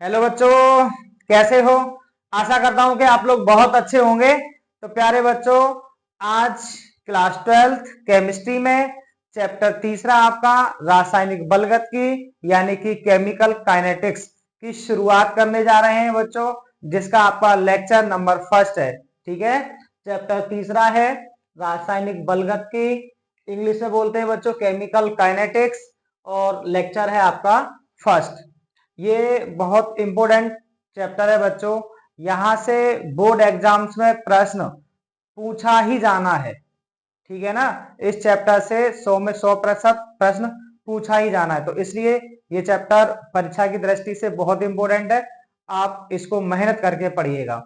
Hello बच्चों, कैसे हो। आशा करता हूं कि आप लोग बहुत अच्छे होंगे। तो प्यारे बच्चों, आज क्लास 12th केमिस्ट्री में चैप्टर तीसरा आपका रासायनिक बलगतिकी यानी कि केमिकल काइनेटिक्स की शुरुआत करने जा रहे हैं बच्चों, जिसका आपका लेक्चर नंबर फर्स्ट है। ठीक है, चैप्टर तीसरा है रासायनिक बलगतिकी, इंग्लिश में बोलते हैं बच्चों केमिकल काइनेटिक्स, और लेक्चर है आपका फर्स्ट। ये बहुत इंपॉर्टेंट चैप्टर है बच्चों। यहां से बोर्ड एग्जाम्स में प्रश्न पूछा ही जाना है। ठीक है ना, इस चैप्टर से 100 में 100% प्रश्न पूछा ही जाना है। तो इसलिए ये चैप्टर परीक्षा की दृष्टि से बहुत इंपॉर्टेंट है। आप इसको मेहनत करके पढ़िएगा।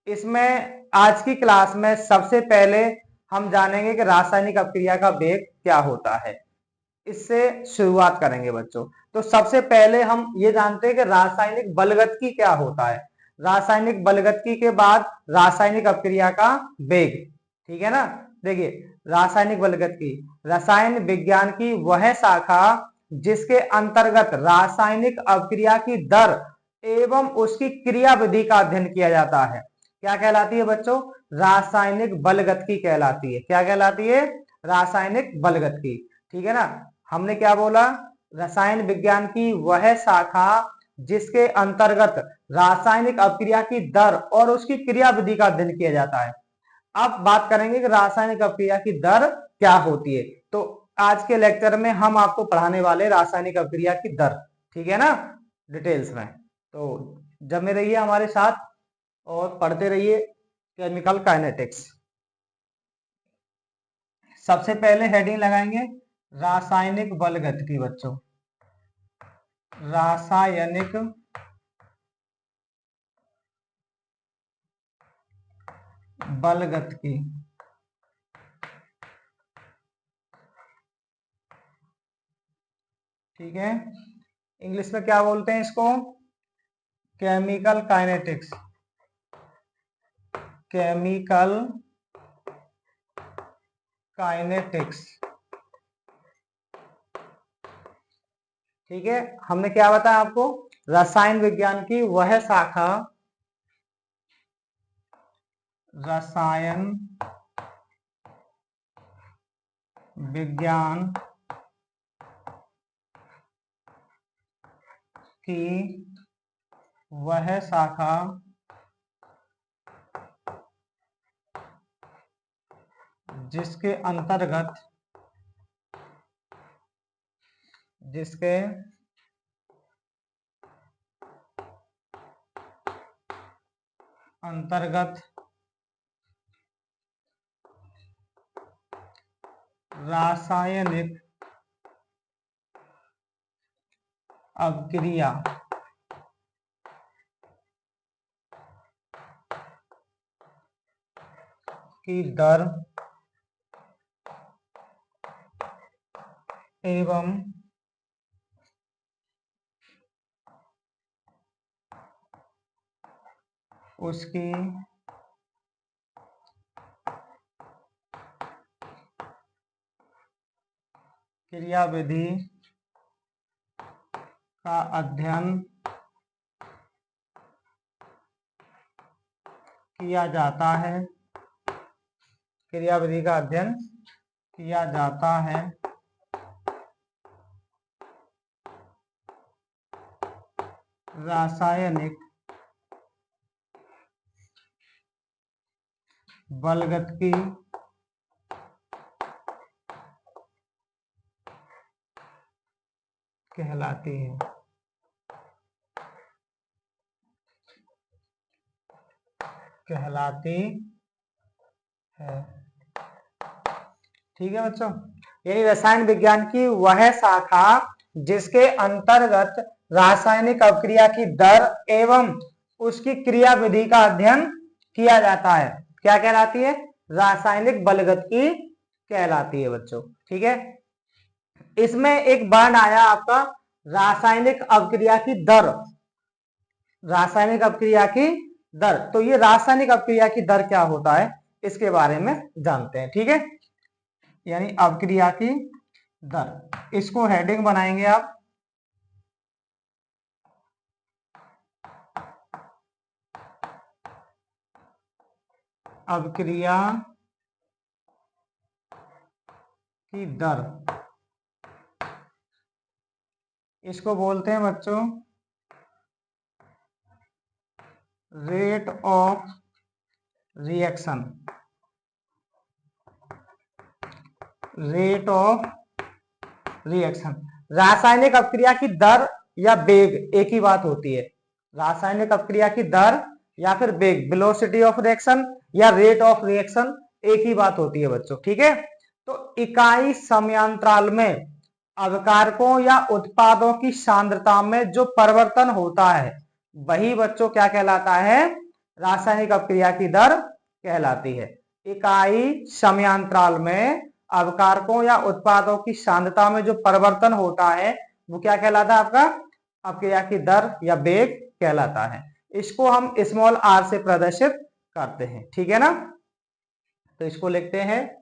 इसमें आज की क्लास में सबसे पहले हम जानेंगे कि रासायनिक अपक्रिया का वेग क्या होता है। इससे शुरुआत करेंगे बच्चों। तो सबसे पहले हम ये जानते हैं कि रासायनिक बलगतिकी क्या होता है। रासायनिक बलगतिकी के बाद रासायनिक अपक्रिया का वेग। ठीक है ना, देखिए रासायनिक बलगतिकी रसायन विज्ञान की वह शाखा जिसके अंतर्गत रासायनिक अपक्रिया की दर एवं उसकी क्रियाविधि का अध्ययन किया जाता है। क्या कहलाती है बच्चों? रासायनिक बलगतिकी कहलाती है। क्या कहलाती है? रासायनिक बलगतिकी। ठीक है ना, हमने क्या बोला? रसायन विज्ञान की वह शाखा जिसके अंतर्गत रासायनिक अपक्रिया की दर और उसकी क्रियाविधि का अध्ययन किया जाता है। अब बात करेंगे कि रासायनिक अपक्रिया की दर क्या होती है। तो आज के लेक्चर में हम आपको पढ़ाने वाले रासायनिक अपक्रिया की दर। ठीक है ना, डिटेल्स में। तो जमे रहिए हमारे साथ और पढ़ते रहिए केमिकल काइनेटिक्स। सबसे पहले हेडिंग लगाएंगे रासायनिक बलगतिकी बच्चों। रासायनिक बलगतिकी। ठीक है, इंग्लिश में क्या बोलते हैं इसको? Chemical kinetics. Chemical kinetics. ठीक है, हमने क्या बताया आपको? रसायन विज्ञान की वह शाखा, रसायन विज्ञान की वह शाखा जिसके अंतर्गत रासायनिक अपक्रिया की दर एवं उसकी क्रियाविधि का अध्ययन किया जाता है। क्रियाविधि का अध्ययन किया जाता है रासायनिक बलगतिकी कहलाती है। ठीक है बच्चों, यानी रसायन विज्ञान की वह शाखा जिसके अंतर्गत रासायनिक अपक्रिया की दर एवं उसकी क्रियाविधि का अध्ययन किया जाता है, क्या कहलाती है? रासायनिक बलगतिकी कहलाती है बच्चों। ठीक है, इसमें एक वर्ड आया आपका रासायनिक अपक्रिया की दर। रासायनिक अपक्रिया की दर, तो ये रासायनिक अपक्रिया की दर क्या होता है इसके बारे में जानते हैं। ठीक है, यानी अपक्रिया की दर, इसको हेडिंग बनाएंगे आप अभिक्रिया की दर, इसको बोलते हैं बच्चों rate of reaction. Rate of reaction, रासायनिक अपक्रिया की दर या वेग एक ही बात होती है। रासायनिक अपक्रिया की दर या फिर वेग, वेलोसिटी ऑफ रिएक्शन या रेट ऑफ रिएक्शन एक ही बात होती है बच्चों, ठीक है। तो इकाई समयांतराल में अवकारकों या उत्पादों की सांद्रता में जो परिवर्तन होता है वही बच्चों क्या कहलाता है, रासायनिक अपक्रिया की दर कहलाती है। इकाई समयांतराल में अवकारकों या उत्पादों की सांद्रता में जो परिवर्तन होता है वो क्या कहलाता है, आपका अपक्रिया की दर या वेग कहलाता है। इसको हम स्मॉल आर से प्रदर्शित करते हैं, ठीक है ना। तो इसको लिखते हैं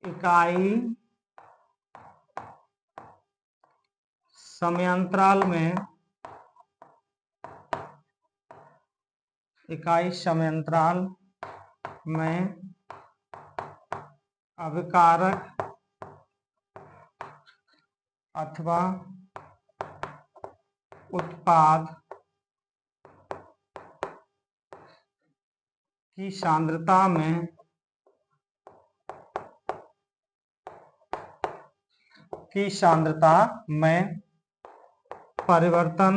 इकाई समयांतराल में, इकाई समयांतराल में अभिकारक अथवा उत्पाद की सांद्रता में परिवर्तन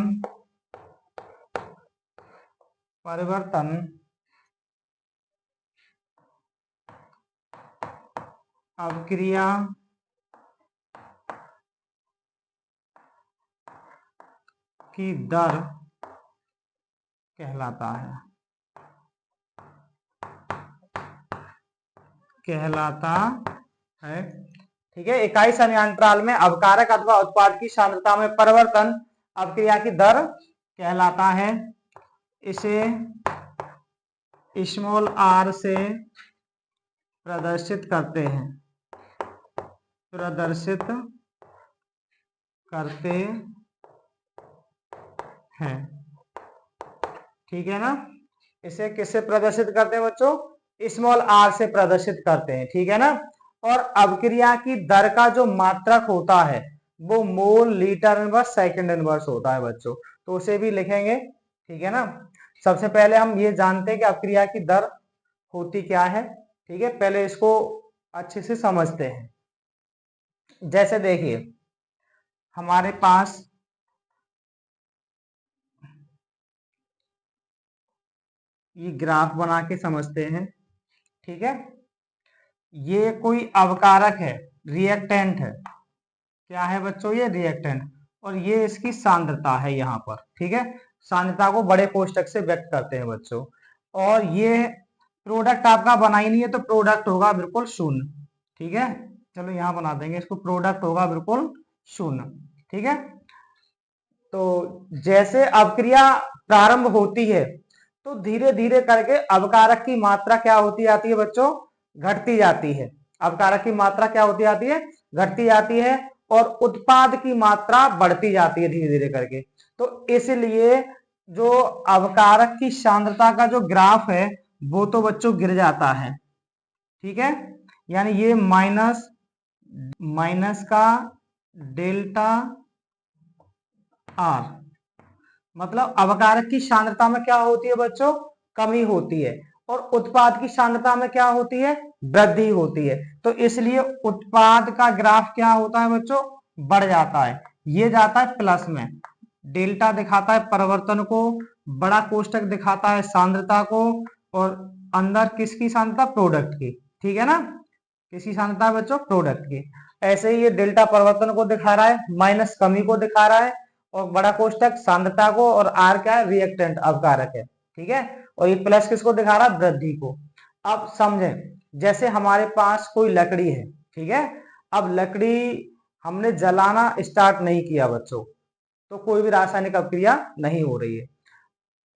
अभिक्रिया की दर कहलाता है, ठीक है। इकाई समयांतराल में अवकारक अथवा उत्पाद की सांद्रता में परिवर्तन अभिक्रिया की दर कहलाता है। इसे स्मॉल आर से प्रदर्शित करते हैं, ठीक है ना। इसे किससे प्रदर्शित करते हैं बच्चों, स्मॉल आर से प्रदर्शित करते हैं, ठीक है ना। और अभिक्रिया की दर का जो मात्रक होता है वो mole litre inverse second inverse होता है बच्चों, तो उसे भी लिखेंगे, ठीक है ना। सबसे पहले हम ये जानते हैं कि अभिक्रिया की दर होती क्या है, ठीक है। पहले इसको अच्छे से समझते हैं। जैसे देखिए हमारे पास ये ग्राफ बना के समझते हैं, ठीक है। ये कोई अवकारक है, रिएक्टेंट है, क्या है बच्चों, ये रिएक्टेंट, और ये इसकी सांद्रता है यहाँ पर, ठीक है। सांद्रता को बड़े कोष्टक से व्यक्त करते हैं बच्चों। और ये प्रोडक्ट आपका बना ही नहीं है तो प्रोडक्ट होगा बिल्कुल शून्य, ठीक है। चलो यहाँ बना देंगे इसको, प्रोडक्ट होगा बिल्कुल शून्य, ठीक है। तो जैसे अभिक्रिया प्रारंभ होती है तो धीरे धीरे करके अवकारक की मात्रा क्या होती जाती है बच्चों, घटती जाती है। अवकारक की मात्रा क्या होती जाती है, घटती जाती है, और उत्पाद की मात्रा बढ़ती जाती है धीरे धीरे करके। तो इसलिए जो अवकारक की सांद्रता का जो ग्राफ है वो तो बच्चों गिर जाता है, ठीक है। यानी ये माइनस का डेल्टा आर, मतलब अवकारक की सांद्रता में क्या होती है बच्चों, कमी होती है, और उत्पाद की सांद्रता में क्या होती है, वृद्धि होती है। तो इसलिए उत्पाद का ग्राफ क्या होता है बच्चों, बढ़ जाता है, ये जाता है प्लस में। डेल्टा दिखाता है परिवर्तन को, बड़ा कोष्टक दिखाता है सांद्रता को, और अंदर किसकी सांद्रता, प्रोडक्ट की, ठीक है ना। किसकी सांद्रता बच्चों, प्रोडक्ट की। ऐसे ही ये डेल्टा परिवर्तन को दिखा रहा है, माइनस कमी को दिखा रहा है, और बड़ा कोष्टक सांद्रता को, और आर क्या है, रिएक्टेंट अवकारक है, ठीक है। और ये प्लस किसको दिखा रहा है, वृद्धि को। अब समझें, जैसे हमारे पास कोई लकड़ी है, ठीक है। अब लकड़ी हमने जलाना स्टार्ट नहीं किया बच्चों, तो कोई भी रासायनिक अपक्रिया नहीं हो रही है।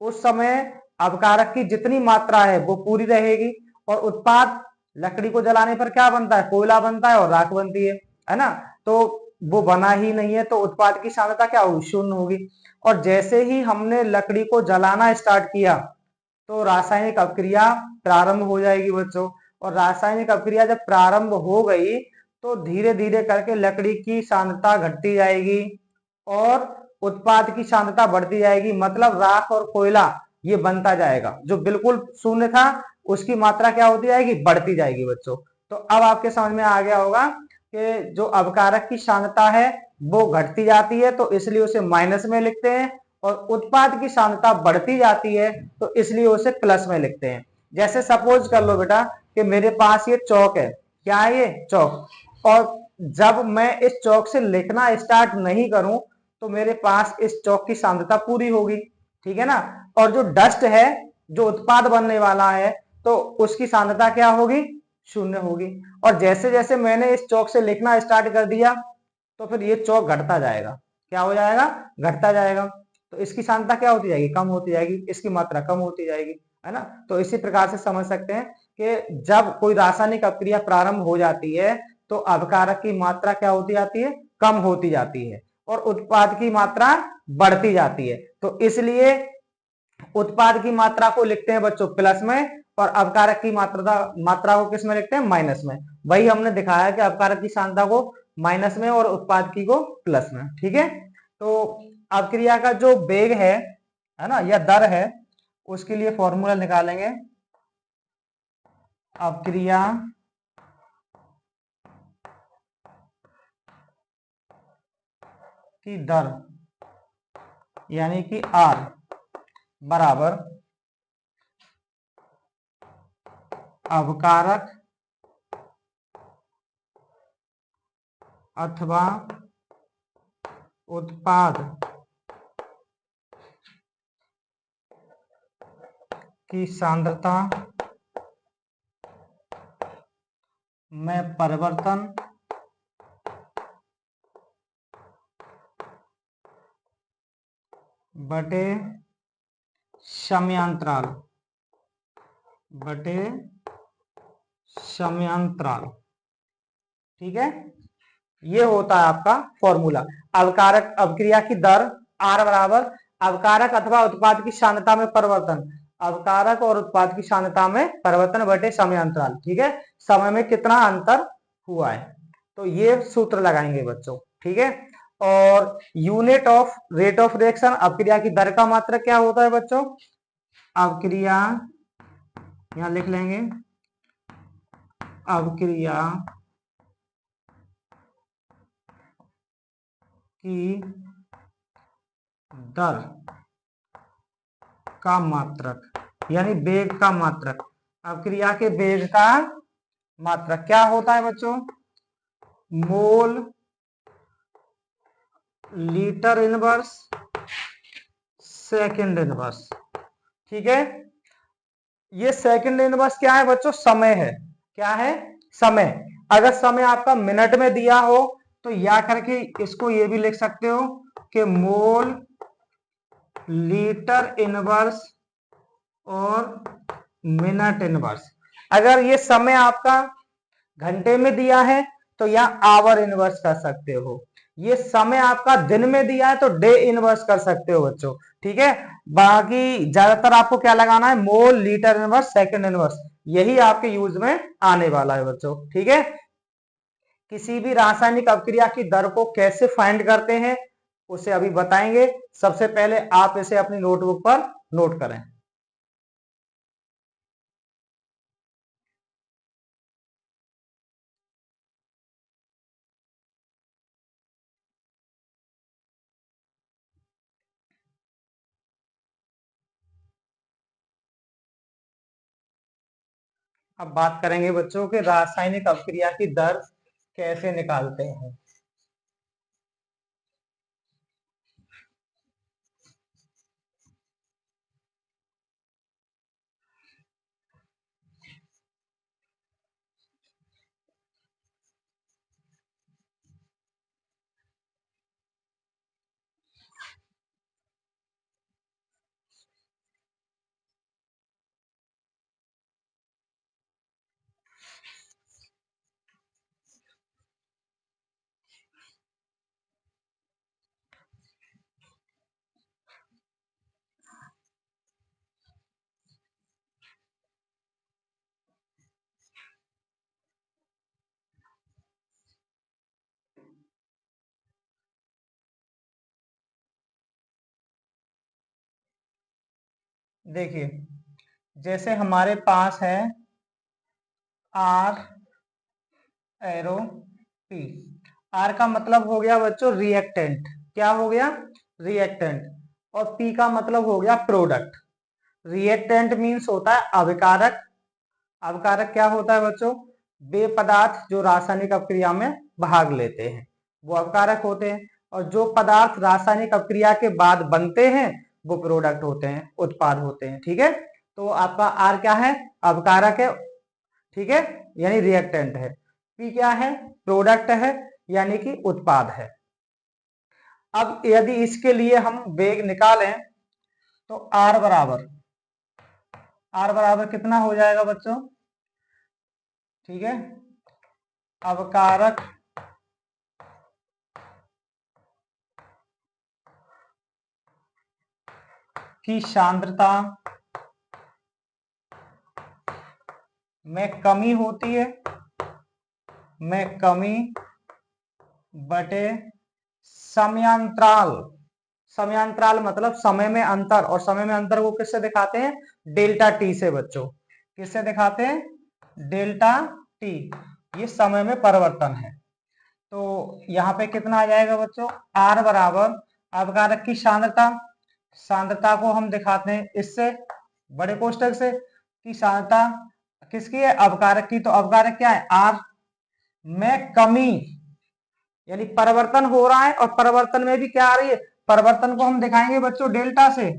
उस समय अवकारक की जितनी मात्रा है वो पूरी रहेगी, और उत्पाद लकड़ी को जलाने पर क्या बनता है, कोयला बनता है और राख बनती है ना। तो वो बना ही नहीं है तो उत्पाद की सांद्रता क्या होगी, शून्य होगी। और जैसे ही हमने लकड़ी को जलाना स्टार्ट किया तो रासायनिक अपक्रिया प्रारंभ हो जाएगी बच्चों। और रासायनिक अपक्रिया जब प्रारंभ हो गई तो धीरे धीरे करके लकड़ी की सांद्रता घटती जाएगी और उत्पाद की सांद्रता बढ़ती जाएगी। मतलब राख और कोयला ये बनता जाएगा, जो बिल्कुल शून्य था उसकी मात्रा क्या होती जाएगी, बढ़ती जाएगी बच्चों। तो अब आपके समझ में आ गया होगा कि जो अवकारक की सांद्रता है वो घटती जाती है तो इसलिए उसे माइनस में लिखते हैं, और उत्पाद की सांद्रता बढ़ती जाती है तो इसलिए उसे प्लस में लिखते हैं। जैसे सपोज कर लो बेटा कि मेरे पास ये चौक है, क्या है ये चौक, और जब मैं इस चौक से लिखना स्टार्ट नहीं करूं तो मेरे पास इस चौक की सांद्रता पूरी होगी, ठीक है ना। और जो डस्ट है, जो उत्पाद बनने वाला है, तो उसकी सांद्रता क्या होगी, शून्य होगी। और जैसे जैसे मैंने इस चौक से लिखना स्टार्ट कर दिया तो फिर ये चौक घटता जाएगा, क्या हो जाएगा, घटता जाएगा। तो इसकी सांद्रता क्या होती जाएगी, कम होती जाएगी, इसकी मात्रा कम होती जाएगी, है ना। तो इसी प्रकार से समझ सकते हैं कि जब कोई रासायनिक अपक्रिया प्रारंभ हो जाती है तो अवकारक की मात्रा क्या होती जाती है, कम होती जाती है, और उत्पाद की मात्रा बढ़ती जाती है। तो इसलिए उत्पाद की मात्रा को लिखते हैं बच्चों प्लस में, और अवकारक की मात्रा को किस में लिखते हैं, माइनस में। वही हमने दिखाया कि अवकारक की सांद्रता को माइनस में और उत्पाद की को प्लस में, ठीक है। तो अपक्रिया का जो वेग है ना, या दर है, उसके लिए फॉर्मूला निकालेंगे। अपक्रिया की दर यानी कि R बराबर अवकारक अथवा उत्पाद की सांद्रता में परिवर्तन बटे समयांतराल ठीक है। ये होता है आपका फॉर्मूला। अवकारक अपक्रिया की दर R बराबर अवकारक अथवा उत्पाद की सांद्रता में परिवर्तन, अवकारक और उत्पाद की सांद्रता में परिवर्तन बटे समयांतराल, ठीक है, समय में कितना अंतर हुआ है। तो ये सूत्र लगाएंगे बच्चों, ठीक है। और unit of rate of reaction, अपक्रिया की दर का मात्रक क्या होता है बच्चों, अपक्रिया, यहां लिख लेंगे अपक्रिया की दर का मात्रक यानी वेग का मात्रक, अपक्रिया के वेग का मात्रक क्या होता है बच्चों, mole litre inverse second inverse, ठीक है। ये सेकंड इनवर्स क्या है बच्चों, समय है, क्या है, समय। अगर समय आपका मिनट में दिया हो तो या करके इसको ये भी लिख सकते हो कि मोल लीटर इनवर्स और मिनट इनवर्स। अगर ये समय आपका घंटे में दिया है तो यहाँ आवर इनवर्स कर सकते हो। ये समय आपका दिन में दिया है तो डे इनवर्स कर सकते हो बच्चों, ठीक है। बाकी ज्यादातर आपको क्या लगाना है, mole litre inverse second inverse, यही आपके यूज में आने वाला है बच्चों, ठीक है। किसी भी रासायनिक अपक्रिया की दर को कैसे फाइंड करते हैं उसे अभी बताएंगे। सबसे पहले आप इसे अपनी नोटबुक पर नोट करें। अब बात करेंगे बच्चों के रासायनिक अपक्रिया की दर कैसे निकालते हैं। देखिए, जैसे हमारे पास है आर एरो पी। आर का मतलब हो गया बच्चों रिएक्टेंट, क्या हो गया, रिएक्टेंट। और पी का मतलब हो गया प्रोडक्ट। रिएक्टेंट मीन्स होता है अभिकारक। अभिकारक क्या होता है बच्चों, वे पदार्थ जो रासायनिक अपक्रिया में भाग लेते हैं वो अभिकारक होते हैं, और जो पदार्थ रासायनिक अपक्रिया के बाद बनते हैं वो प्रोडक्ट होते हैं, उत्पाद होते हैं। ठीक है, तो आपका आर क्या है, अभिकारक है, ठीक है, यानी रिएक्टेंट है। पी क्या है, प्रोडक्ट है, यानी कि उत्पाद है। अब यदि इसके लिए हम वेग निकालें तो आर बराबर कितना हो जाएगा बच्चों, ठीक है, अवकारक की सांद्रता में कमी होती है, में कमी बटे समयांतराल। समयांतराल मतलब समय में अंतर, और समय में अंतर को किससे दिखाते हैं, डेल्टा टी से बच्चों। किससे दिखाते हैं, डेल्टा टी, ये समय में परिवर्तन है। तो यहाँ पे कितना आ जाएगा बच्चों, आर बराबर अवकारक की सांद्रता, सांद्रता को हम दिखाते हैं इससे, बड़े कोष्टक से, कि सांद्रता किसकी है, अवकारक की। तो अवकारक क्या है, आर, में कमी, यानी परिवर्तन हो रहा है, और परिवर्तन में भी क्या आ रही है, परिवर्तन को हम दिखाएंगे बच्चों डेल्टा से,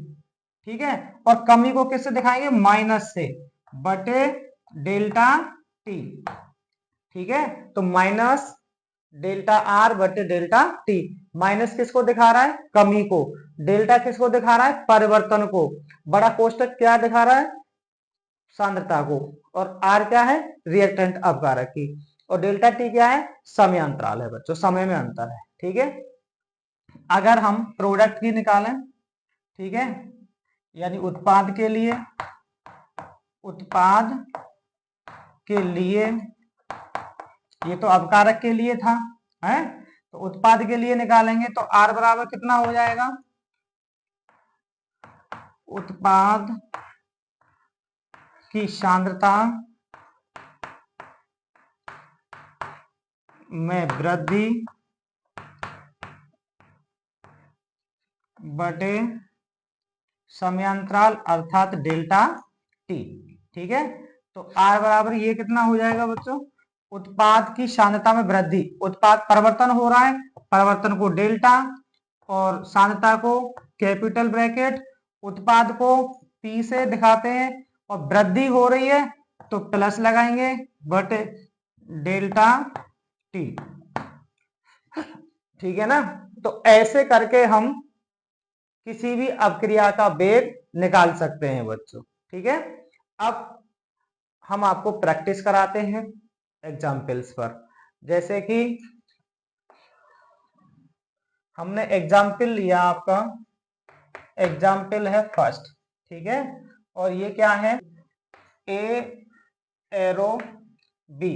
ठीक है, और कमी को किससे दिखाएंगे, माइनस से, बटे डेल्टा टी। ठीक है, तो माइनस डेल्टा आर बटे डेल्टा टी। माइनस किसको दिखा रहा है, कमी को, डेल्टा किसको दिखा रहा है, परिवर्तन को, बड़ा कोष्टक क्या दिखा रहा है, सांद्रता को, और आर क्या है, रिएक्टेंट अपकारक की, और डेल्टा टी क्या है, समय अंतराल है बच्चों, समय में अंतर है। ठीक है, अगर हम प्रोडक्ट की निकालें, ठीक है, यानी उत्पाद के लिए, उत्पाद के लिए, ये तो अपकारक के लिए था, है, तो उत्पाद के लिए निकालेंगे तो आर बराबर कितना हो जाएगा, उत्पाद की सांद्रता में वृद्धि बटे समयांतराल अर्थात डेल्टा टी। ठीक है, तो आर बराबर ये कितना हो जाएगा बच्चों, उत्पाद की सांद्रता में वृद्धि, उत्पाद परिवर्तन हो रहा है, परिवर्तन को डेल्टा, और सांद्रता को कैपिटल ब्रैकेट, उत्पाद को पी से दिखाते हैं, और वृद्धि हो रही है तो प्लस लगाएंगे, बटे डेल्टा टी। ठीक है ना, तो ऐसे करके हम किसी भी अपक्रिया का वेग निकाल सकते हैं बच्चों। ठीक है, अब हम आपको प्रैक्टिस कराते हैं एग्जाम्पल्स पर, जैसे कि हमने एग्जाम्पल लिया, आपका एग्जाम्पल है फर्स्ट, ठीक है, और ये क्या है, ए एरो बी,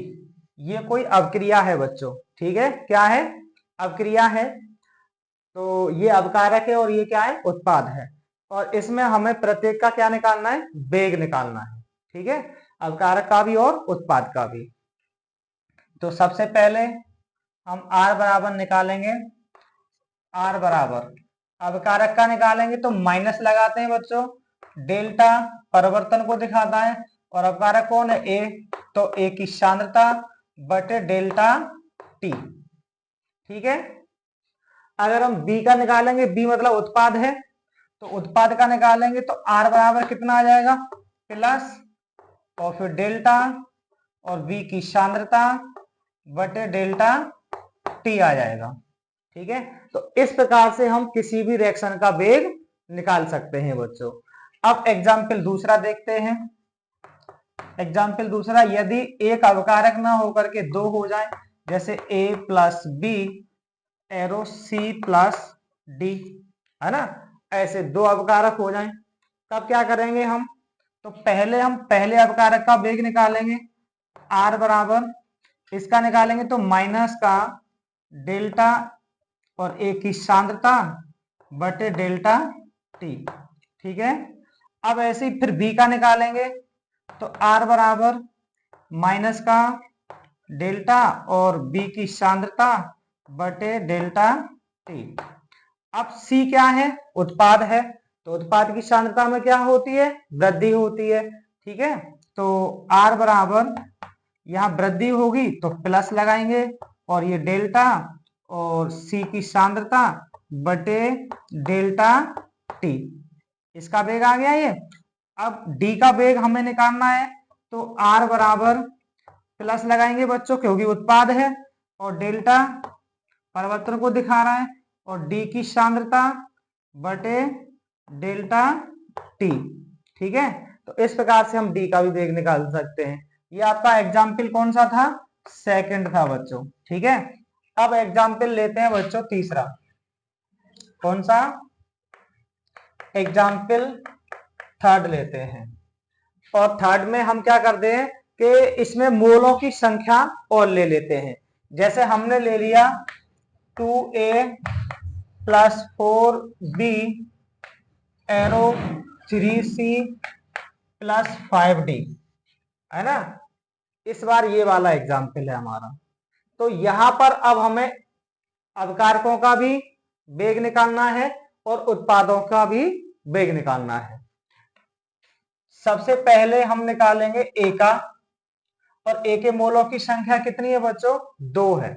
ये कोई अपक्रिया है बच्चों। ठीक है, क्या है, अपक्रिया है, तो ये अपकारक है और ये क्या है, उत्पाद है, और इसमें हमें प्रत्येक का क्या निकालना है, वेग निकालना है। ठीक है, अपकारक का भी और उत्पाद का भी। तो सबसे पहले हम आर बराबर निकालेंगे, आर बराबर अपकारक का निकालेंगे तो माइनस लगाते हैं बच्चों, डेल्टा परिवर्तन को दिखाता है, और अपकारक कौन है, ए, तो ए की सांद्रता बटे डेल्टा टी। ठीक है, अगर हम बी का निकालेंगे, बी मतलब उत्पाद है, तो उत्पाद का निकालेंगे तो आर बराबर कितना आ जाएगा, प्लस, और फिर डेल्टा, और बी की सांद्रता बटे डेल्टा टी आ जाएगा। ठीक है, तो इस प्रकार से हम किसी भी रिएक्शन का वेग निकाल सकते हैं बच्चों। अब एग्जाम्पल दूसरा देखते हैं। एग्जाम्पल दूसरा, यदि एक अवकारक ना होकर के दो हो जाए, जैसे a plus B arrow C plus D, है ना, ऐसे दो अवकारक हो जाएं, तब क्या करेंगे हम, तो पहले हम पहले अवकारक का वेग निकालेंगे, आर बराबर इसका निकालेंगे तो माइनस का डेल्टा और ए की सांद्रता बटे डेल्टा टी। ठीक है, अब ऐसे ही फिर बी का निकालेंगे, तो आर बराबर माइनस का डेल्टा और बी की सांद्रता बटे डेल्टा टी। अब सी क्या है, उत्पाद है, तो उत्पाद की सांद्रता में क्या होती है, वृद्धि होती है। ठीक है, तो आर बराबर यहाँ वृद्धि होगी तो प्लस लगाएंगे, और ये डेल्टा और सी की सांद्रता बटे डेल्टा टी, इसका वेग आ गया ये। अब डी का वेग हमें निकालना है, तो आर बराबर प्लस लगाएंगे बच्चों क्योंकि उत्पाद है, और डेल्टा परिवर्तन को दिखा रहा है, और डी की सांद्रता बटे डेल्टा टी। ठीक है, तो इस प्रकार से हम डी का भी वेग निकाल सकते हैं। ये आपका एग्जाम्पल कौन सा था, सेकंड था बच्चों। ठीक है, अब एग्जाम्पल लेते हैं बच्चों तीसरा। कौन सा, एग्जाम्पल थर्ड लेते हैं। और थर्ड में हम क्या करते हैं कि इसमें मोलों की संख्या और ले लेते हैं। जैसे हमने ले लिया 2a plus 4b arrow 3c plus 5d, है ना। इस बार ये वाला एग्जाम्पल है हमारा। तो यहां पर अब हमें अवकारकों का भी वेग निकालना है और उत्पादों का भी वेग निकालना है। सबसे पहले हम निकालेंगे ए का, और ए के मोलों की संख्या कितनी है बच्चों, 2 है।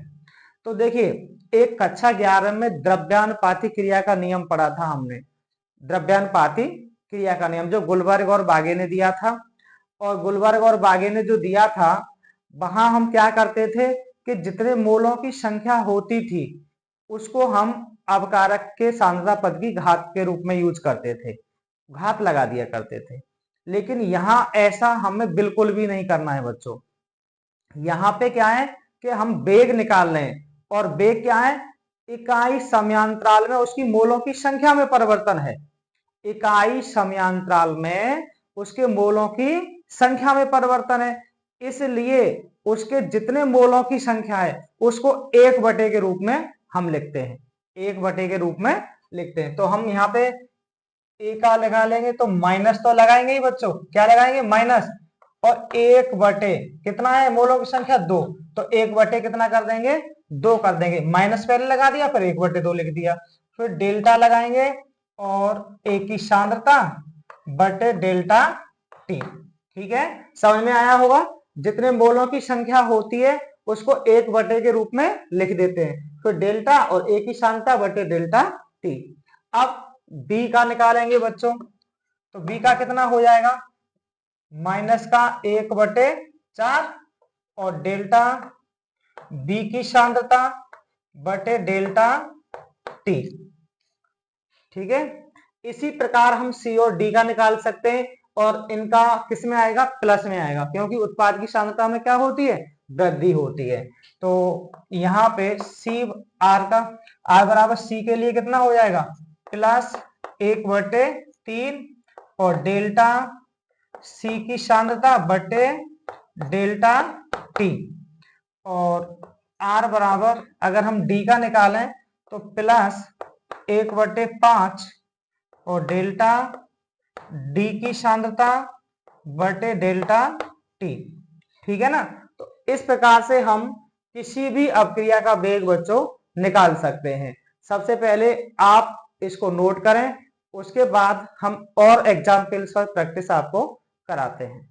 तो देखिए, एक कक्षा 11 में द्रव्यानुपाती क्रिया का नियम पढ़ा था हमने, द्रव्यानुपाती क्रिया का नियम जो गुलबर्ग और बागे ने दिया था। और गुलबर्ग और बागे ने जो दिया था, वहां हम क्या करते थे कि जितने मोलों की संख्या होती थी उसको हम अवकारक के सांद्रता पद की घात के रूप में यूज करते थे, घात लगा दिया करते थे। लेकिन यहाँ ऐसा हमें बिल्कुल भी नहीं करना है बच्चों। यहाँ पे क्या है कि हम वेग निकाल रहे हैं, और वेग क्या है, इकाई समयांतराल में उसकी मोलों की संख्या में परिवर्तन है। इकाई समयांतराल में उसके मोलों की संख्या में परिवर्तन है, इसलिए उसके जितने मोलों की संख्या है उसको 1/, के रूप में हम लिखते हैं, 1/, के रूप में लिखते हैं। तो हम यहाँ पे ए का लगा लेंगे, तो माइनस तो लगाएंगे ही बच्चों, क्या लगाएंगे, माइनस, और 1/, कितना है मोलों की संख्या 2, तो 1/, कितना कर देंगे, 2 कर देंगे। माइनस पहले लगा दिया, फिर 1/2 लिख दिया। फिर डेल्टा लगाएंगे और ए की सांद्रता बटे डेल्टा टी। ठीक है, समझ में आया होगा। जितने मोलों की संख्या होती है उसको 1/, के रूप में लिख देते हैं, फिर डेल्टा और ए की सांद्रता बटे डेल्टा टी। अब बी का निकालेंगे बच्चों, तो बी का कितना हो जाएगा, माइनस का 1/4, और डेल्टा बी की सांद्रता बटे डेल्टा टी। ठीक है, इसी प्रकार हम सी और डी का निकाल सकते हैं, और इनका किस में आएगा, प्लस में आएगा, क्योंकि उत्पाद की सांद्रता में क्या होती है, वृद्धि होती है। तो यहाँ पे सी आर का, आर बराबर सी के लिए कितना हो जाएगा, प्लस 1/3, और डेल्टा सी की सांद्रता बटे डेल्टा टी। और आर बराबर अगर हम डी का निकालें तो प्लस 1/5, और डेल्टा डी की सांद्रता बटे डेल्टा टी। ठीक है ना। तो इस प्रकार से हम किसी भी अपक्रिया का वेग बच्चों निकाल सकते हैं। सबसे पहले आप इसको नोट करें, उसके बाद हम और एग्जाम्पल्स पर प्रैक्टिस आपको कराते हैं।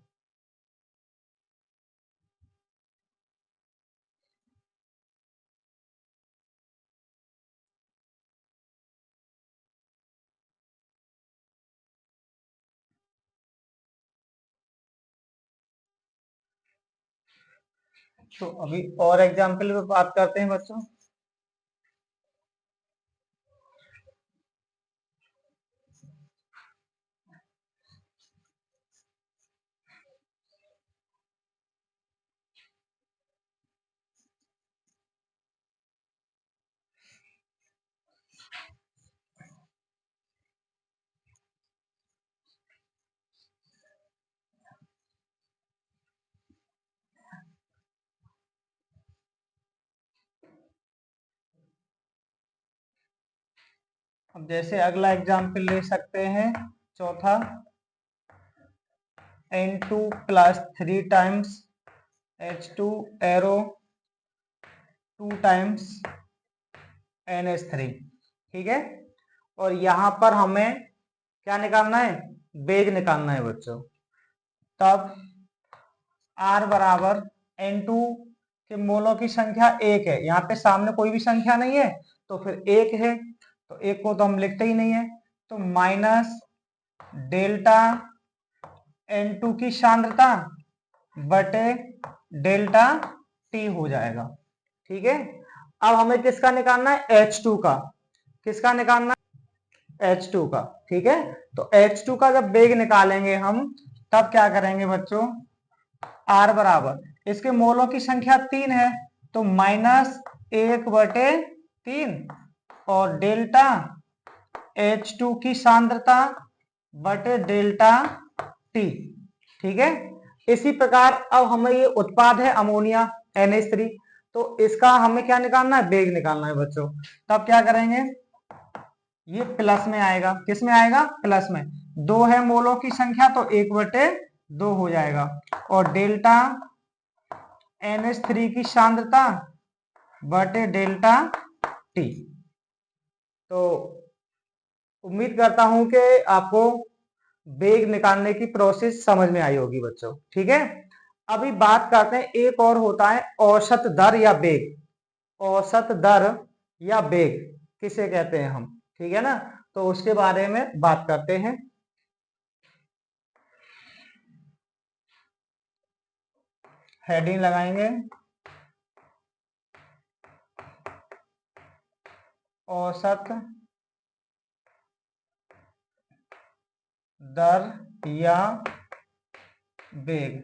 तो अभी और एग्जाम्पल पे बात करते हैं बच्चों। अब जैसे अगला एग्जाम्पल ले सकते हैं, चौथा। N2 plus 3 times H2 arrow 2 times NH3, ठीक है। और यहां पर हमें क्या निकालना है, वेग निकालना है बच्चों। तब R बराबर N2 के मोलों की संख्या 1 है, यहाँ पे सामने कोई भी संख्या नहीं है तो फिर 1 है, तो 1 को तो हम लिखते ही नहीं है, तो माइनस डेल्टा N2 की सांद्रता बटे डेल्टा T हो जाएगा, ठीक है। अब हमें किसका निकालना है, H2 का। किसका निकालना है, H2 का, ठीक है। तो H2 का जब वेग निकालेंगे हम, तब क्या करेंगे बच्चों, R बराबर इसके मोलों की संख्या 3 है, तो -1/3 और डेल्टा H2 की सांद्रता बटे डेल्टा T, ठीक है। इसी प्रकार अब हमें ये उत्पाद है अमोनिया NH3, तो इसका हमें क्या निकालना है, वेग निकालना है बच्चों। तब क्या करेंगे, ये प्लस में आएगा, किस में आएगा, प्लस में। 2 है मोलों की संख्या तो 1/2 हो जाएगा, और डेल्टा NH3 की सांद्रता बटे डेल्टा T। तो उम्मीद करता हूं कि आपको वेग निकालने की प्रोसेस समझ में आई होगी बच्चों, ठीक है। अभी बात करते हैं, एक और होता है औसत दर या वेग। औसत दर या वेग किसे कहते हैं हम, ठीक है ना, तो उसके बारे में बात करते हैं। हेडिंग लगाएंगे औसत दर या वेग,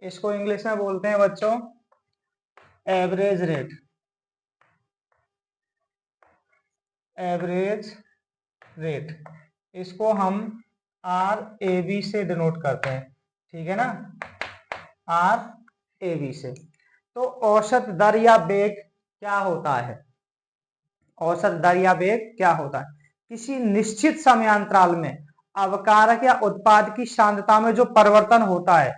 इसको इंग्लिश में बोलते हैं बच्चों एवरेज रेट। एवरेज रेट, इसको हम RAV से डिनोट करते हैं, ठीक है ना, RAV से। तो औसत दर या वेग क्या होता है, औसत दर या वेग क्या होता है, किसी निश्चित समयांतराल में अवकारक या उत्पाद की सांद्रता में जो परिवर्तन होता है,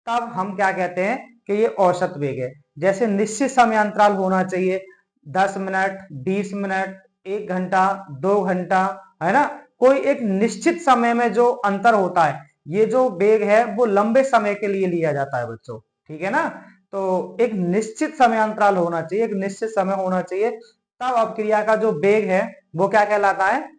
तब हम क्या कहते हैं कि ये औसत वेग है। जैसे निश्चित समयांतराल होना चाहिए, 10 मिनट, 20 मिनट, 1 घंटा, 2 घंटा, है ना, कोई एक निश्चित समय में जो अंतर होता है, ये जो वेग है वो लंबे समय के लिए लिया जाता है बच्चों, ठीक है ना। तो एक निश्चित समयांतराल होना चाहिए, एक निश्चित समय होना चाहिए, तब अपक्रिया का जो वेग है वो क्या कहलाता है,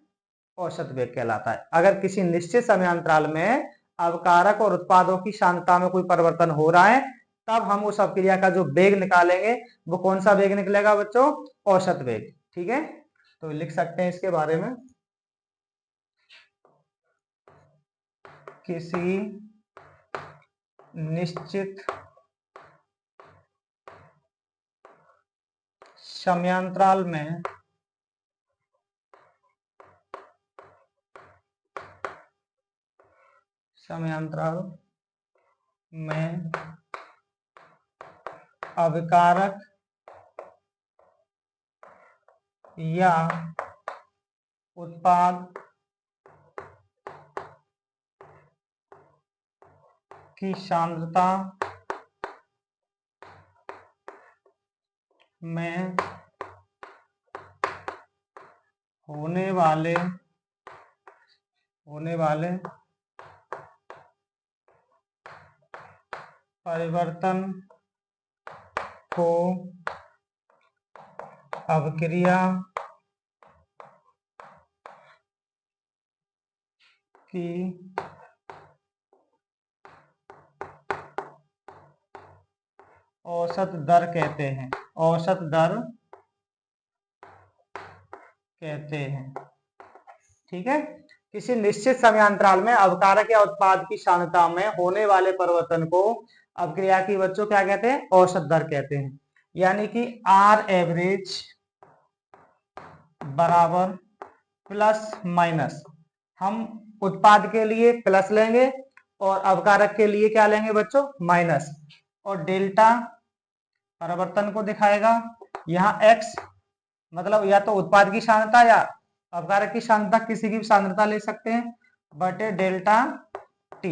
औसत वेग कहलाता है। अगर किसी निश्चित समयांतराल में अवकारक और उत्पादों की सांद्रता में कोई परिवर्तन हो रहा है, तब हम उस अपक्रिया का जो वेग निकालेंगे वो कौन सा वेग निकलेगा बच्चों, औसत वेग, ठीक है। तो लिख सकते हैं इसके बारे में, किसी निश्चित समयांतराल में अवकारक या उत्पाद की सांद्रता में होने वाले परिवर्तन को अपक्रिया की औसत दर कहते हैं, औसत दर कहते हैं, ठीक है। किसी निश्चित समयांतराल में अवकारक या उत्पाद की सांद्रता में होने वाले परिवर्तन को अपक्रिया की बच्चों क्या कहते हैं, औसत दर कहते हैं। यानी कि R एवरेज बराबर प्लस माइनस, हम उत्पाद के लिए प्लस लेंगे और अवकारक के लिए क्या लेंगे बच्चों, माइनस, और डेल्टा परिवर्तन को दिखाएगा। यहाँ x मतलब या तो उत्पाद की सांद्रता या अवकारक की सांद्रता, किसी की भी सांद्रता ले सकते हैं, बटे डेल्टा T।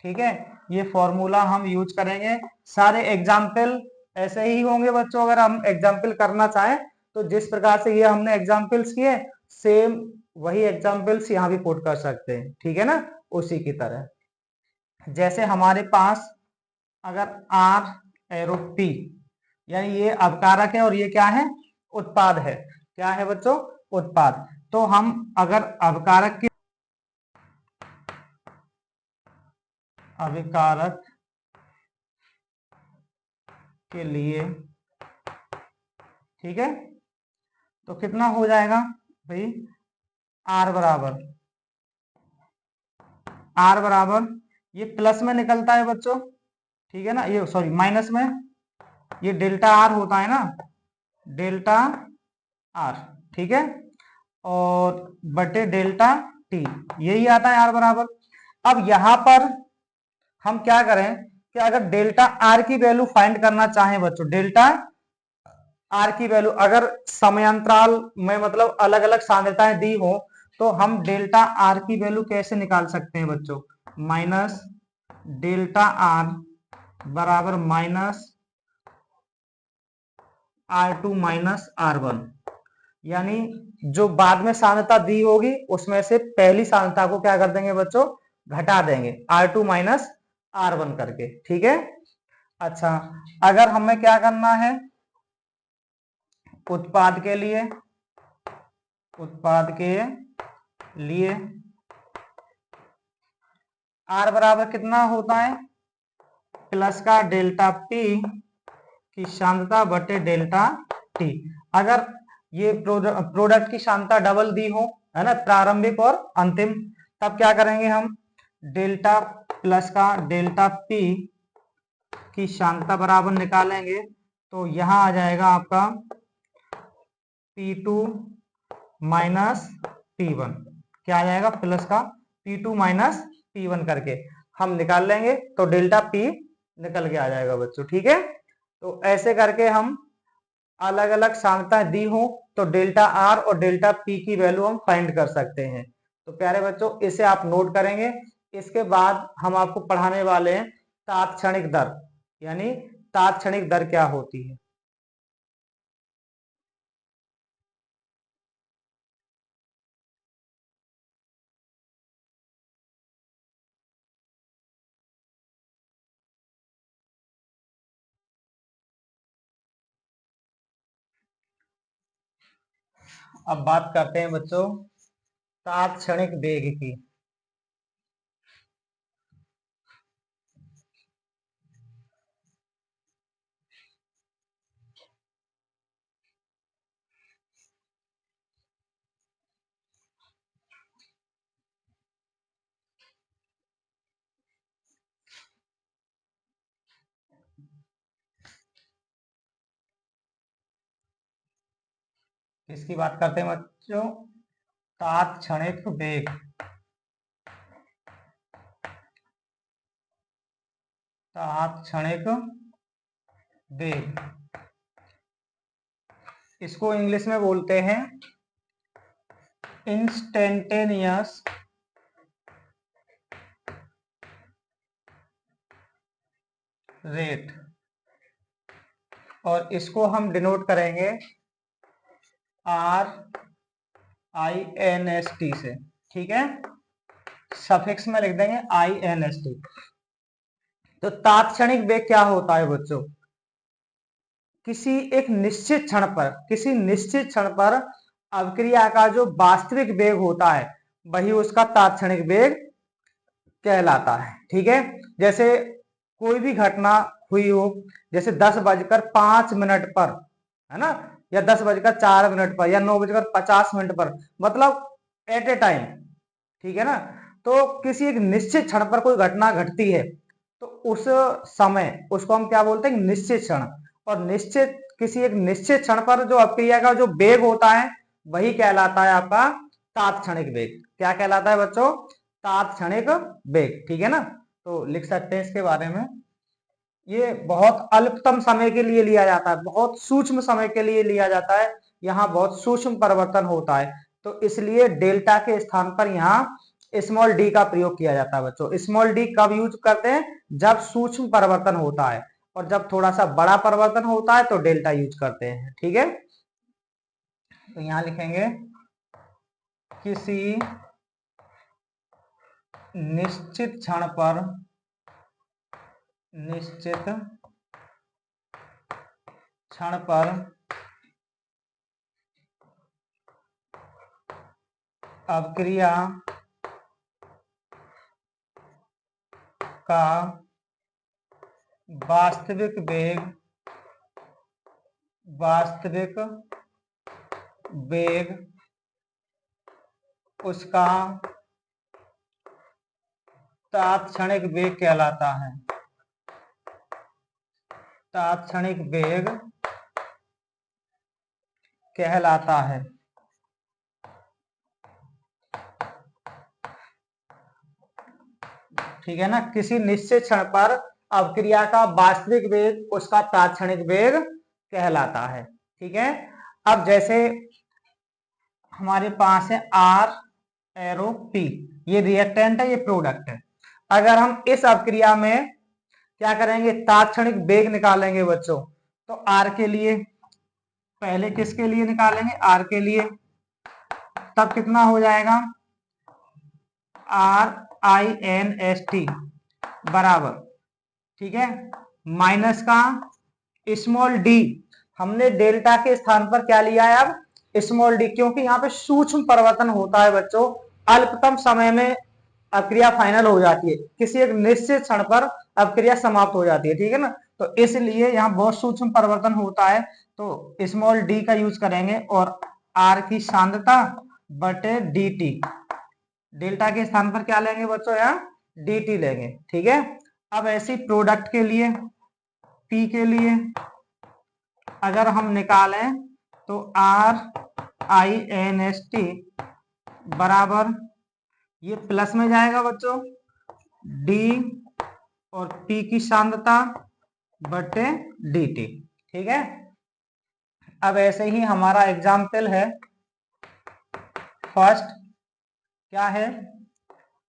ठीक है, ये फॉर्मूला हम यूज करेंगे। सारे एग्जाम्पल ऐसे ही होंगे बच्चों, अगर हम एग्जाम्पल करना चाहें तो जिस प्रकार से ये हमने एग्जाम्पल्स किए सेम वही एग्जाम्पल्स यहाँ भी पुट कर सकते हैं, ठीक है ना, उसी की तरह। जैसे हमारे पास अगर आर एरो पी, यानी ये अवकारक है और ये क्या है, उत्पाद है। क्या है बच्चों, उत्पाद। तो हम अगर अवकारक के लिए, ठीक है, तो कितना हो जाएगा भाई, आर बराबर ये प्लस में निकलता है बच्चों, ठीक है ना, ये सॉरी माइनस में, ये डेल्टा आर होता है ना, डेल्टा आर, ठीक है, और बटे डेल्टा टी, यही आता है आर बराबर। अब यहां पर हम क्या करें कि अगर डेल्टा आर की वैल्यू फाइंड करना चाहें बच्चों, डेल्टा आर की वैल्यू अगर समयांतराल में मतलब अलग अलग सांद्रताएं दी हो, तो हम डेल्टा आर की वैल्यू कैसे निकाल सकते हैं बच्चों, माइनस डेल्टा आर बराबर माइनस R2 माइनस R1, यानी जो बाद में सांद्रता दी होगी उसमें से पहली सांद्रता को क्या कर देंगे बच्चों, घटा देंगे R2 माइनस R1 करके, ठीक है। अच्छा, अगर हमें क्या करना है, उत्पाद के लिए R बराबर कितना होता है, प्लस का डेल्टा P की सांद्रता बटे डेल्टा T। अगर ये प्रोडक्ट की सांद्रता डबल दी हो, है ना, प्रारंभिक और अंतिम, तब क्या करेंगे हम, डेल्टा प्लस का डेल्टा P की सांद्रता बराबर निकालेंगे, तो यहां आ जाएगा आपका P2 माइनस P1, क्या आ जाएगा, प्लस का P2 माइनस P1 करके हम निकाल लेंगे, तो डेल्टा P निकल के आ जाएगा बच्चों, ठीक है। तो ऐसे करके हम अलग अलग सांद्रताएं दी हो तो डेल्टा आर और डेल्टा पी की वैल्यू हम फाइंड कर सकते हैं। तो प्यारे बच्चों इसे आप नोट करेंगे। इसके बाद हम आपको पढ़ाने वाले हैं तात्क्षणिक दर, यानी तात्क्षणिक दर क्या होती है। अब बात करते हैं बच्चों तात्क्षणिक वेग की। इसकी बात करते हैं बच्चों तात्क्षणिक वेग। तात्क्षणिक वेग इसको इंग्लिश में बोलते हैं इंस्टेंटेनियस रेट, और इसको हम डिनोट करेंगे RINST से, ठीक है, सफिक्स में लिख देंगे INST। तो तात्क्षणिक वेग क्या होता है बच्चों, किसी एक निश्चित क्षण पर अभिक्रिया का जो वास्तविक वेग होता है वही उसका तात्क्षणिक वेग कहलाता है, ठीक है। जैसे कोई भी घटना हुई हो, जैसे 10:05 पर, है ना, या 10:04 पर, या 9:50 पर, मतलब एट ए टाइम, ठीक है ना। तो किसी एक निश्चित क्षण पर कोई घटना घटती है तो उस समय उसको हम क्या बोलते हैं, निश्चित क्षण। और किसी एक निश्चित क्षण पर जो अपक्रिया का जो वेग होता है वही कहलाता है आपका तात्क्षणिक वेग। क्या कहलाता है बच्चों, तात्क्षणिक वेग, ठीक है ना। तो लिख सकते हैं इसके बारे में, ये बहुत अल्पतम समय के लिए लिया जाता है, बहुत सूक्ष्म समय के लिए लिया जाता है, यहाँ बहुत सूक्ष्म परिवर्तन होता है, तो इसलिए डेल्टा के स्थान पर यहाँ स्मॉल डी का प्रयोग किया जाता है बच्चों। स्मॉल डी कब यूज करते हैं? जब सूक्ष्म परिवर्तन होता है, और जब थोड़ा सा बड़ा परिवर्तन होता है तो डेल्टा यूज करते हैं। ठीक है, तो यहां लिखेंगे किसी निश्चित क्षण पर अवक्रिया का वास्तविक वेग उसका तात्क्षणिक वेग कहलाता है। तात्क्षणिक वेग कहलाता है। ठीक है ना, किसी निश्चित क्षण पर अवक्रिया का वास्तविक वेग उसका तात्क्षणिक वेग कहलाता है। ठीक है, अब जैसे हमारे पास है आर एरो पी, ये रिएक्टेंट है, ये प्रोडक्ट है। अगर हम इस अवक्रिया में क्या करेंगे, तात्क्षणिक वेग निकालेंगे बच्चों, तो आर के लिए पहले किसके लिए निकालेंगे, आर के लिए, तब कितना हो जाएगा, RINST बराबर, ठीक है, माइनस का स्मॉल डी, हमने डेल्टा के स्थान पर क्या लिया है अब, स्मॉल डी, क्योंकि यहाँ पे सूक्ष्म परिवर्तन होता है बच्चों, अल्पतम समय में अक्रिया फाइनल हो जाती है, किसी एक निश्चित क्षण पर अक्रिया समाप्त हो जाती है। ठीक है ना, तो इसलिए यहाँ बहुत सूक्ष्म परिवर्तन होता है, तो स्मॉल डी का यूज करेंगे, और आर की सांद्रता बटे dt, डेल्टा के स्थान पर क्या लेंगे बच्चों, यहाँ dt लेंगे। ठीक है, अब ऐसी प्रोडक्ट के लिए P के लिए अगर हम निकालें तो RINST बराबर, ये प्लस में जाएगा बच्चों, D और P की सांद्रता बटे dt। ठीक है, अब ऐसे ही हमारा एग्जाम्पल है फर्स्ट, क्या है,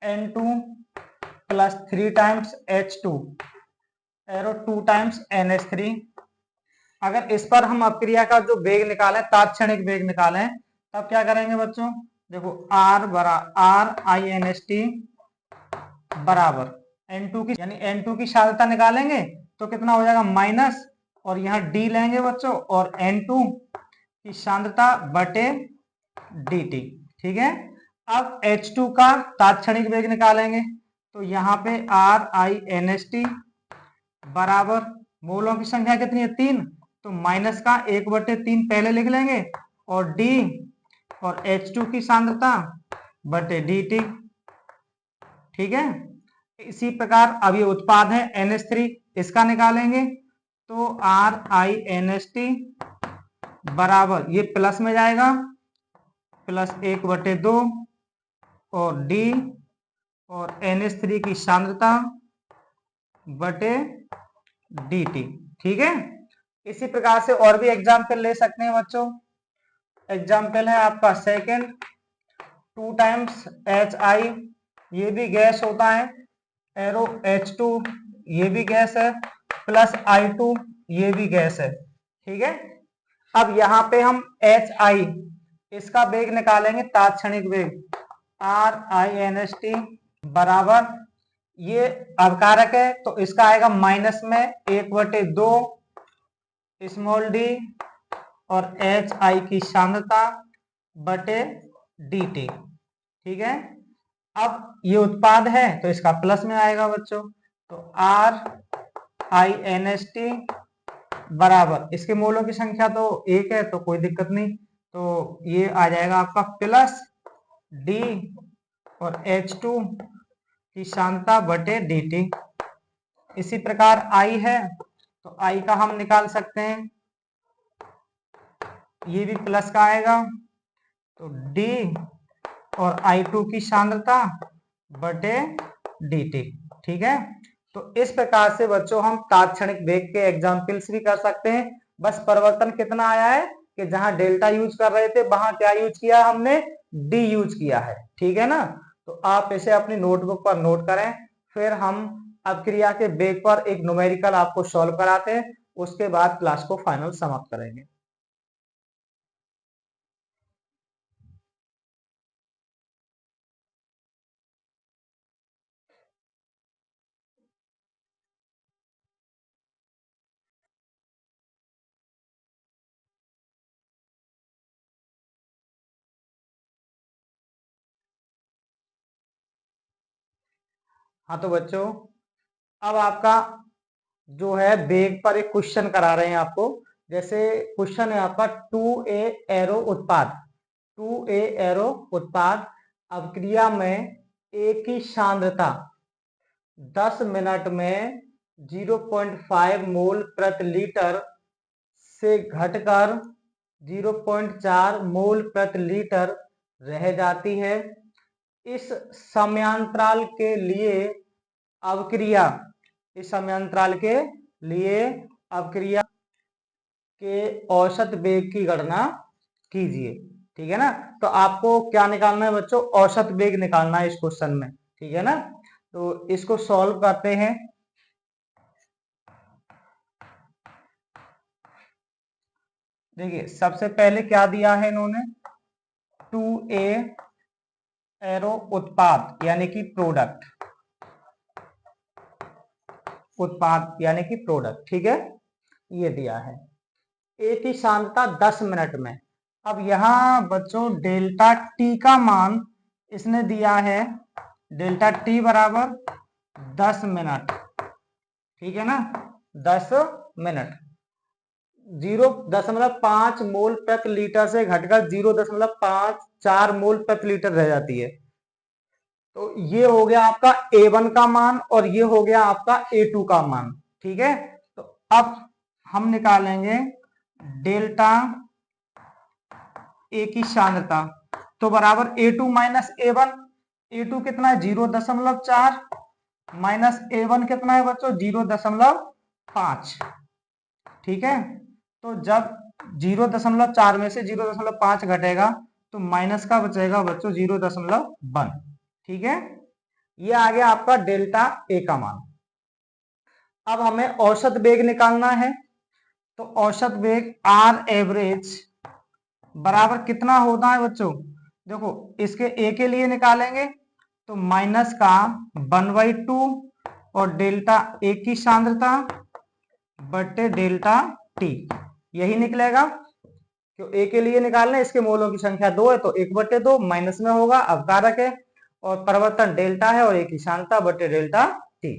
N2 plus 3 times H2 arrow 2 times NH3। अगर इस पर हम अवक्रिया का जो वेग निकालें, तात्क्षणिक वेग निकालें, तब क्या करेंगे बच्चों, देखो RINST बराबर N2 की, यानी N2 की सांद्रता निकालेंगे तो कितना हो जाएगा, माइनस, और यहाँ D लेंगे बच्चों, और N2 की सांद्रता बटे dt। ठीक है, अब H2 का तात्क्षणिक वेग निकालेंगे, तो यहाँ पे RINST बराबर, मोलों की संख्या कितनी है, 3, तो माइनस का 1/3 पहले लिख लेंगे, और D और H2 की सांद्रता बटे dt। ठीक है, इसी प्रकार अब ये उत्पाद है NH3, इसका निकालेंगे, तो RINST बराबर, ये प्लस में जाएगा, प्लस 1/2, और D और NH3 की सांद्रता बटे dt। ठीक है, इसी प्रकार से और भी एग्जाम्पल ले सकते हैं बच्चों। एग्जाम्पल है आपका सेकंड, 2 टाइम्स HI, ये भी गैस होता है, एरो H2 ये भी गैस है, प्लस I2 ये भी गैस है। ठीक है, अब यहाँ पे हम HI, इसका वेग निकालेंगे, तात्क्षणिक वेग, RINST बराबर, ये अवकारक है तो इसका आएगा माइनस में 1/2 स्मॉल डी और HI की सांद्रता बटे dt। ठीक है, अब ये उत्पाद है तो इसका प्लस में आएगा बच्चों, तो RINST बराबर, इसके मोलों की संख्या तो 1 है तो कोई दिक्कत नहीं, तो ये आ जाएगा आपका प्लस D और H2 की सांद्रता बटे dt। इसी प्रकार I है तो I का हम निकाल सकते हैं, ये भी प्लस का आएगा, तो D और I2 की सांद्रता बटे dt। ठीक है, तो इस प्रकार से बच्चों हम तात्क्षणिक वेग के एग्जाम्पल्स भी कर सकते हैं। बस परिवर्तन कितना आया है कि जहां डेल्टा यूज कर रहे थे वहां क्या यूज किया, हमने डी यूज किया है। ठीक है ना, तो आप इसे अपनी नोटबुक पर नोट करें। फिर हम अपक्रिया के वेग पर एक न्यूमेरिकल आपको सॉल्व कराते हैं, उसके बाद क्लास को फाइनल समाप्त करेंगे। हाँ तो बच्चों, अब आपका जो है वेग पर एक क्वेश्चन करा रहे हैं आपको। जैसे क्वेश्चन है आपका 2A एरो उत्पाद, 2A एरो उत्पाद अभिक्रिया में A की सांद्रता 10 मिनट में 0.5 मोल प्रति लीटर से घटकर 0.4 मोल प्रति लीटर रह जाती है। इस समयांतराल के लिए अभिक्रिया, इस समयांतराल के लिए अभिक्रिया के औसत वेग की गणना कीजिए। ठीक है ना। तो आपको क्या निकालना है बच्चों, औसत वेग निकालना है इस क्वेश्चन में। ठीक है ना। तो इसको सॉल्व करते हैं। देखिए सबसे पहले क्या दिया है इन्होंने, 2A एरो उत्पाद यानी कि प्रोडक्ट, उत्पाद यानी कि प्रोडक्ट। ठीक है, ये दिया है। ए की सांद्रता 10 मिनट में। अब यहां बच्चों डेल्टा टी का मान इसने दिया है, डेल्टा टी बराबर 10 मिनट। ठीक है ना, 10 मिनट 0.5 मोल प्रति लीटर से घटकर 0.54 मोल प्रति लीटर रह जाती है। तो ये हो गया आपका A1 का मान और ये हो गया आपका A2 का मान। ठीक है, तो अब हम निकालेंगे डेल्टा ए की सांद्रता, तो बराबर A2 माइनस A1। A2 कितना है 0.4 माइनस A1 कितना है बच्चों 0.5। ठीक है, तो जब 0.4 में से 0.5 घटेगा तो माइनस का बचेगा बच्चों 0.1। ठीक है, ये आ गया आपका डेल्टा ए का मान। अब हमें औसत वेग निकालना है, तो औसत वेग आर एवरेज बराबर कितना होता है बच्चों, देखो इसके ए के लिए निकालेंगे तो माइनस का 1/2 और डेल्टा ए की सांद्रता बटे डेल्टा टी, यही निकलेगा। क्यों ए के लिए निकालना है, इसके मोलों की संख्या 2 है तो 1/2 माइनस में होगा, अवकारक है और परिवर्तन डेल्टा है और ए की सांद्रता बटे डेल्टा टी।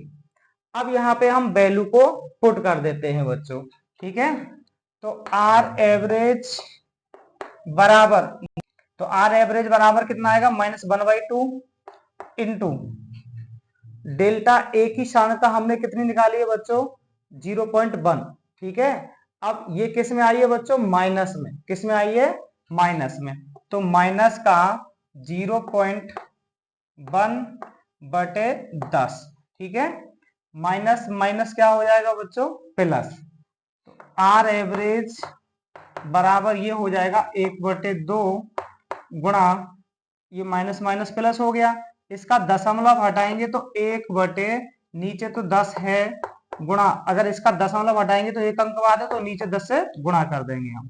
अब यहाँ पे हम वैल्यू को पुट कर देते हैं बच्चों। ठीक है, तो आर एवरेज बराबर, तो आर एवरेज बराबर कितना आएगा -1/2 इंटू डेल्टा ए की सांद्रता हमने कितनी निकाली है बच्चों 0.1। ठीक है, अब ये किस में आई है बच्चों माइनस में, किस में आई है माइनस में, तो माइनस का 0.1 बटे 10। ठीक है, माइनस माइनस क्या हो जाएगा बच्चों प्लस, तो आर एवरेज बराबर ये हो जाएगा 1/2 गुणा, ये माइनस माइनस प्लस हो गया, इसका दशमलव हटाएंगे तो 1 बटे नीचे तो 10 है गुणा, अगर इसका दशमलव हटाएंगे तो एक अंक बाद है तो नीचे 10 से गुणा कर देंगे हम।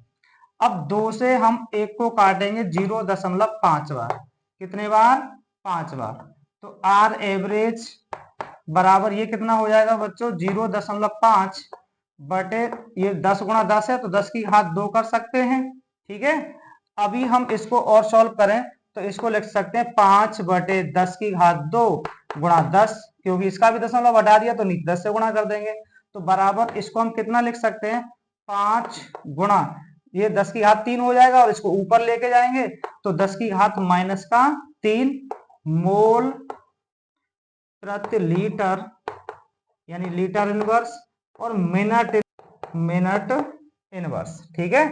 अब 2 से हम 1 को काटेंगे 0.5 बार, कितने बार 5 बार, तो आर एवरेज बराबर ये कितना हो जाएगा बच्चों 0.5 बटे ये 10 गुणा 10 है तो 10 की घात 2 कर सकते हैं। ठीक है, अभी हम इसको और सॉल्व करें तो इसको लिख सकते हैं 5 बटे 10 की घात 2 गुणा 10, क्योंकि इसका भी दशमलव हटा दिया तो नीचे 10 से गुणा कर देंगे, तो बराबर इसको हम कितना लिख सकते हैं 5 गुणा ये 10 की घात 3 हो जाएगा और इसको ऊपर लेके जाएंगे तो 10 की घात -3 मोल प्रति लीटर यानी लीटर इनवर्स और मिनट इनवर्स। ठीक है,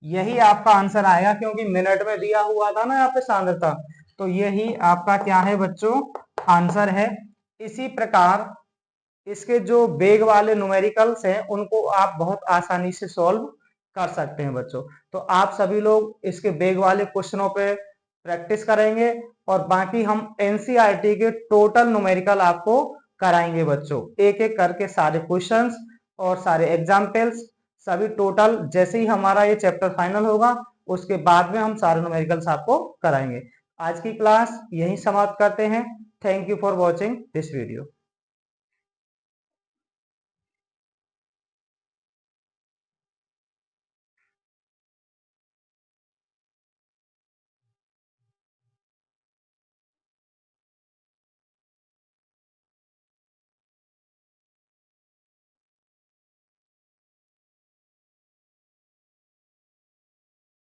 यही आपका आंसर आएगा क्योंकि मिनट में दिया हुआ था ना यहाँ पे सांद्रता, तो यही आपका क्या है बच्चों आंसर है। इसी प्रकार इसके जो वेग वाले न्यूमेरिकल्स हैं उनको आप बहुत आसानी से सॉल्व कर सकते हैं बच्चों। तो आप सभी लोग इसके वेग वाले क्वेश्चनों पे प्रैक्टिस करेंगे और बाकी हम एनसीईआरटी के टोटल न्यूमेरिकल आपको कराएंगे बच्चों, एक एक करके सारे क्वेश्चंस और सारे एग्जाम्पल्स सभी टोटल। जैसे ही हमारा ये चैप्टर फाइनल होगा उसके बाद में हम सारे न्यूमेरिकल्स आपको कराएंगे। आज की क्लास यहीं समाप्त करते हैं। Thank you for watching this video.